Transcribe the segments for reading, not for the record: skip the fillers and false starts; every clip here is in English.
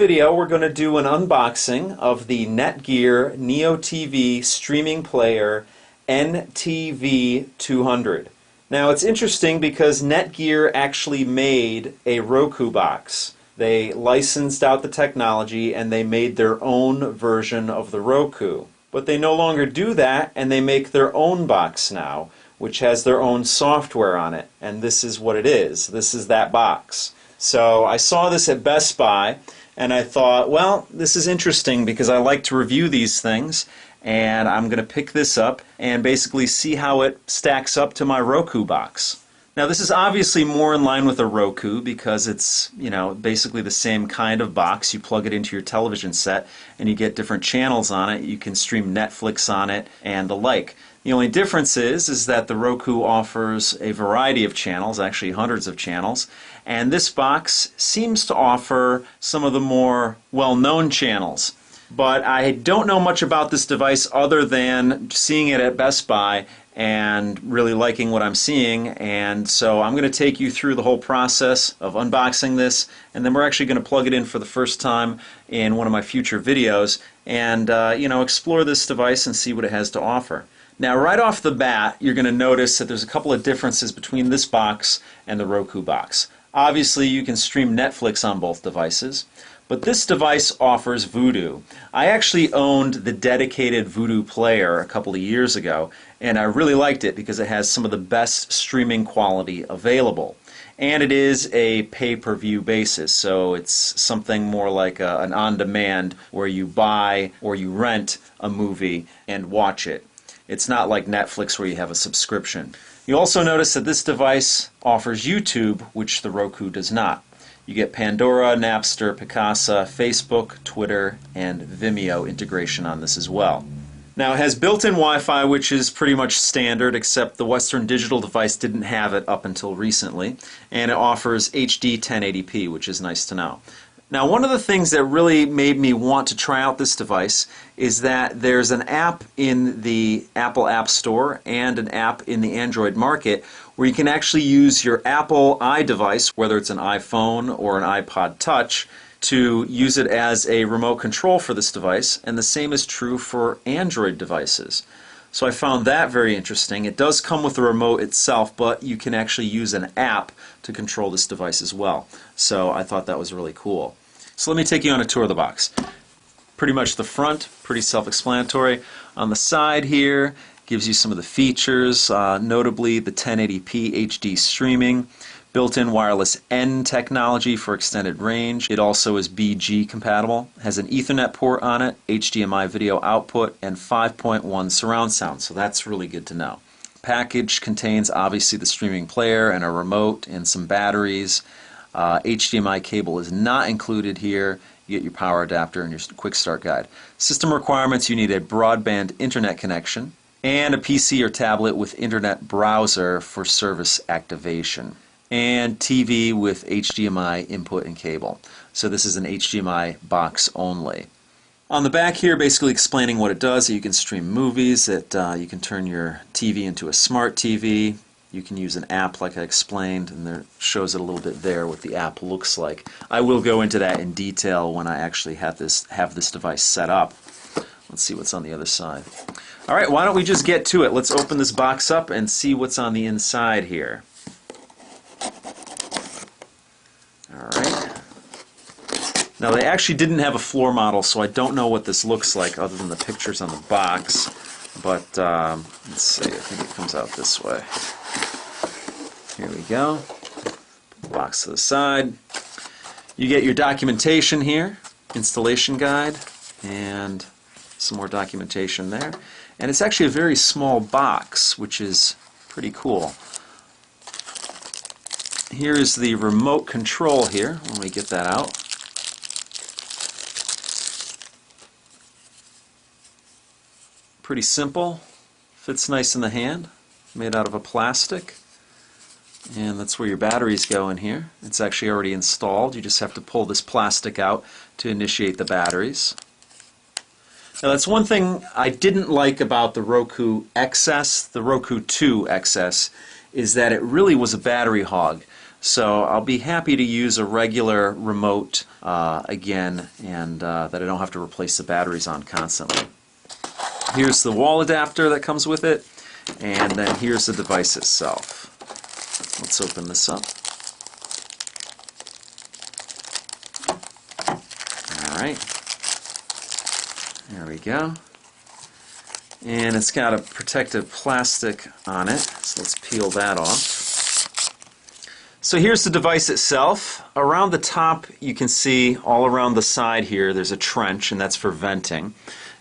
video we're going to do an unboxing of the Netgear NeoTV streaming player NTV200. Now it's interesting because Netgear actually made a Roku box. They licensed out the technology and they made their own version of the Roku. But they no longer do that, and they make their own box now, which has their own software on it. And this is what it is. This is that box. So I saw this at Best Buy and I thought, well, this is interesting because I like to review these things, and I'm going to pick this up and basically see how it stacks up to my Roku box. Now this is obviously more in line with a Roku because it's, basically the same kind of box. You plug it into your television set and you get different channels on it. You can stream Netflix on it and the like. The only difference is that the Roku offers a variety of channels, actually hundreds of channels, and this box seems to offer some of the more well-known channels. But I don't know much about this device other than seeing it at Best Buy and really liking what I'm seeing, and so I'm going to take you through the whole process of unboxing this, and then we're actually going to plug it in for the first time in one of my future videos and explore this device and see what it has to offer. Now right off the bat you're going to notice that there's a couple of differences between this box and the Roku box. Obviously you can stream Netflix on both devices, but this device offers Vudu. I actually owned the dedicated Vudu player a couple of years ago, and I really liked it because it has some of the best streaming quality available. And it is a pay-per-view basis, so it's something more like an on-demand where you buy or you rent a movie and watch it. It's not like Netflix where you have a subscription. You also notice that this device offers YouTube, which the Roku does not. You get Pandora, Napster, Picasa, Facebook, Twitter, and Vimeo integration on this as well. Now it has built-in Wi-Fi, which is pretty much standard, except the Western Digital device didn't have it up until recently, and it offers HD 1080p, which is nice to know. Now one of the things that really made me want to try out this device is that there's an app in the Apple App Store and an app in the Android market where you can actually use your Apple iDevice, whether it's an iPhone or an iPod Touch, to use it as a remote control for this device, and the same is true for Android devices. So I found that very interesting. It does come with the remote itself, but you can actually use an app to control this device as well. So I thought that was really cool. So let me take you on a tour of the box. Pretty much the front, pretty self-explanatory. On the side here, gives you some of the features, notably the 1080p HD streaming, built-in wireless N technology for extended range. It also is BG compatible, has an Ethernet port on it, HDMI video output, and 5.1 surround sound, so that's really good to know. The package contains obviously the streaming player and a remote and some batteries. HDMI cable is not included here. You get your power adapter and your quick start guide. System requirements: you need a broadband internet connection and a PC or tablet with internet browser for service activation, and TV with HDMI input and cable. So this is an HDMI box only. On the back here, basically explaining what it does: that you can stream movies, that you can turn your TV into a smart TV. You can use an app like I explained, and there shows it a little bit there what the app looks like. I will go into that in detail when I actually have this device set up. Let's see what's on the other side. Alright, why don't we just get to it. Let's open this box up and see what's on the inside here. Alright. Now they actually didn't have a floor model, so I don't know what this looks like other than the pictures on the box. But let's see, I think it comes out this way. Here we go. Put the box to the side. You get your documentation here, installation guide, and some more documentation there. And it's actually a very small box, which is pretty cool. Here is the remote control here, when we get that out. Pretty simple, fits nice in the hand, made out of a plastic, and that's where your batteries go in here. It's actually already installed. You just have to pull this plastic out to initiate the batteries. Now that's one thing I didn't like about the Roku XS, the Roku 2 XS, is that it really was a battery hog. So I'll be happy to use a regular remote again, and that I don't have to replace the batteries on constantly. Here's the wall adapter that comes with it, and then here's the device itself. Let's open this up. Alright, there we go. And it's got a protective plastic on it, so let's peel that off. So here's the device itself. Around the top you can see all around the side here there's a trench, and that's for venting.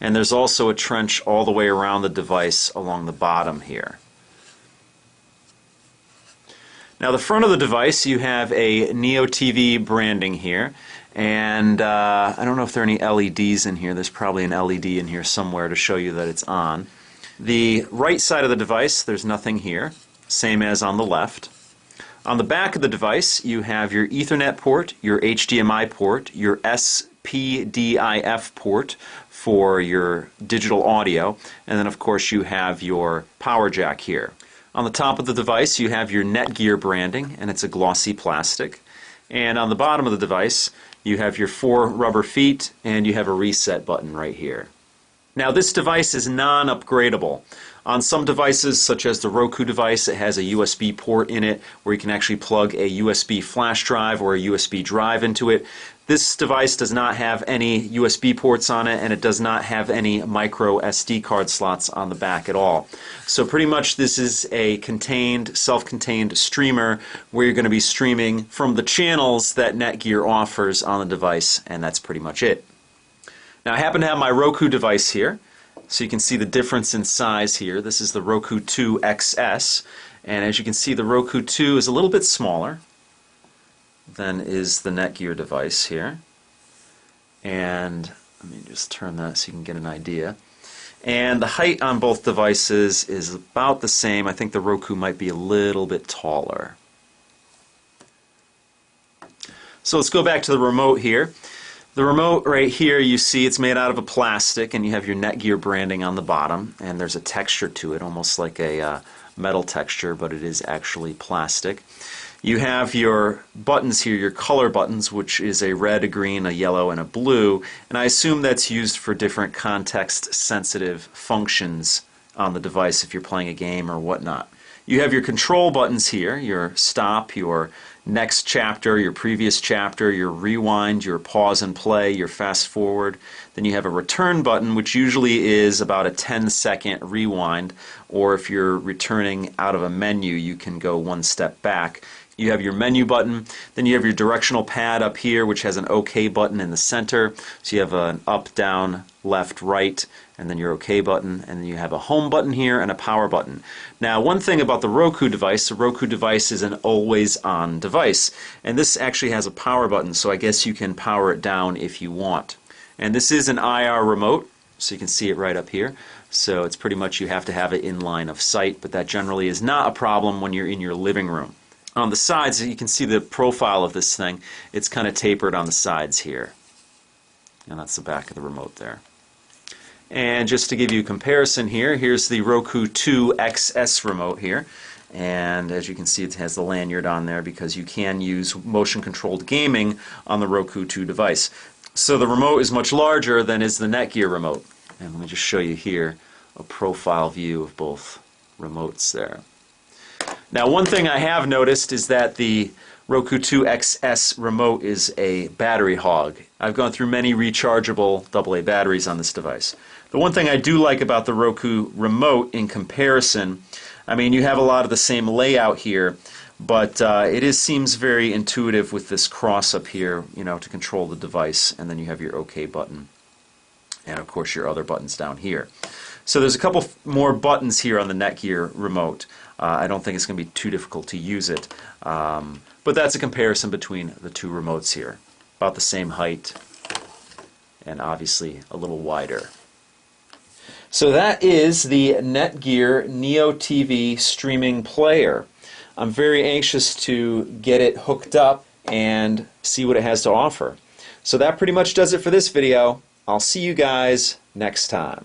And there's also a trench all the way around the device along the bottom here. Now the front of the device, you have a NeoTV branding here, and I don't know if there are any LEDs in here. There's probably an LED in here somewhere to show you that it's on. The right side of the device, there's nothing here, same as on the left. On the back of the device, you have your Ethernet port, your HDMI port, your SPDIF port for your digital audio, and then of course you have your power jack here. On the top of the device you have your Netgear branding, and it's a glossy plastic. And on the bottom of the device you have your 4 rubber feet, and you have a reset button right here. Now this device is non-upgradable. On some devices, such as the Roku device, it has a USB port in it where you can actually plug a USB flash drive or a USB drive into it. This device does not have any USB ports on it, and it does not have any micro SD card slots on the back at all. So pretty much this is a contained, self-contained streamer where you're going to be streaming from the channels that Netgear offers on the device, and that's pretty much it. Now I happen to have my Roku device here, so you can see the difference in size here. This is the Roku 2 XS, and as you can see the Roku 2 is a little bit smaller than is the Netgear device here. And let me just turn that so you can get an idea. And the height on both devices is about the same. I think the Roku might be a little bit taller. So let's go back to the remote here. The remote right here, you see it's made out of a plastic, and you have your Netgear branding on the bottom, and there's a texture to it, almost like a metal texture, but it is actually plastic. You have your buttons here, your color buttons, which is a red, a green, a yellow, and a blue, and I assume that's used for different context-sensitive functions on the device if you're playing a game or whatnot. You have your control buttons here, your stop, your next chapter, your previous chapter, your rewind, your pause and play, your fast forward. Then you have a return button, which usually is about a 10-second rewind, or if you're returning out of a menu, you can go one step back. You have your menu button, then you have your directional pad up here, which has an OK button in the center. So you have an up, down, left, right, and then your OK button, and then you have a home button here and a power button. Now one thing about the Roku device is an always-on device, and this actually has a power button, so I guess you can power it down if you want. And this is an IR remote, so you can see it right up here. So it's pretty much you have to have it in line of sight, but that generally is not a problem when you're in your living room. On the sides, you can see the profile of this thing. It's kind of tapered on the sides here. And that's the back of the remote there. And just to give you a comparison here, here's the Roku 2 XS remote here. And as you can see, it has the lanyard on there because you can use motion-controlled gaming on the Roku 2 device. So the remote is much larger than is the Netgear remote. And let me just show you here a profile view of both remotes there. Now one thing I have noticed is that the Roku 2 XS remote is a battery hog. I've gone through many rechargeable AA batteries on this device. The one thing I do like about the Roku remote in comparison, I mean you have a lot of the same layout here, but it seems very intuitive with this cross up here, you know, to control the device, and then you have your OK button, and of course your other buttons down here. So there's a couple more buttons here on the Netgear remote. I don't think it's going to be too difficult to use it, but that's a comparison between the two remotes here. About the same height, and obviously a little wider. So that is the Netgear NeoTV streaming player. I'm very anxious to get it hooked up and see what it has to offer. So that pretty much does it for this video. I'll see you guys next time.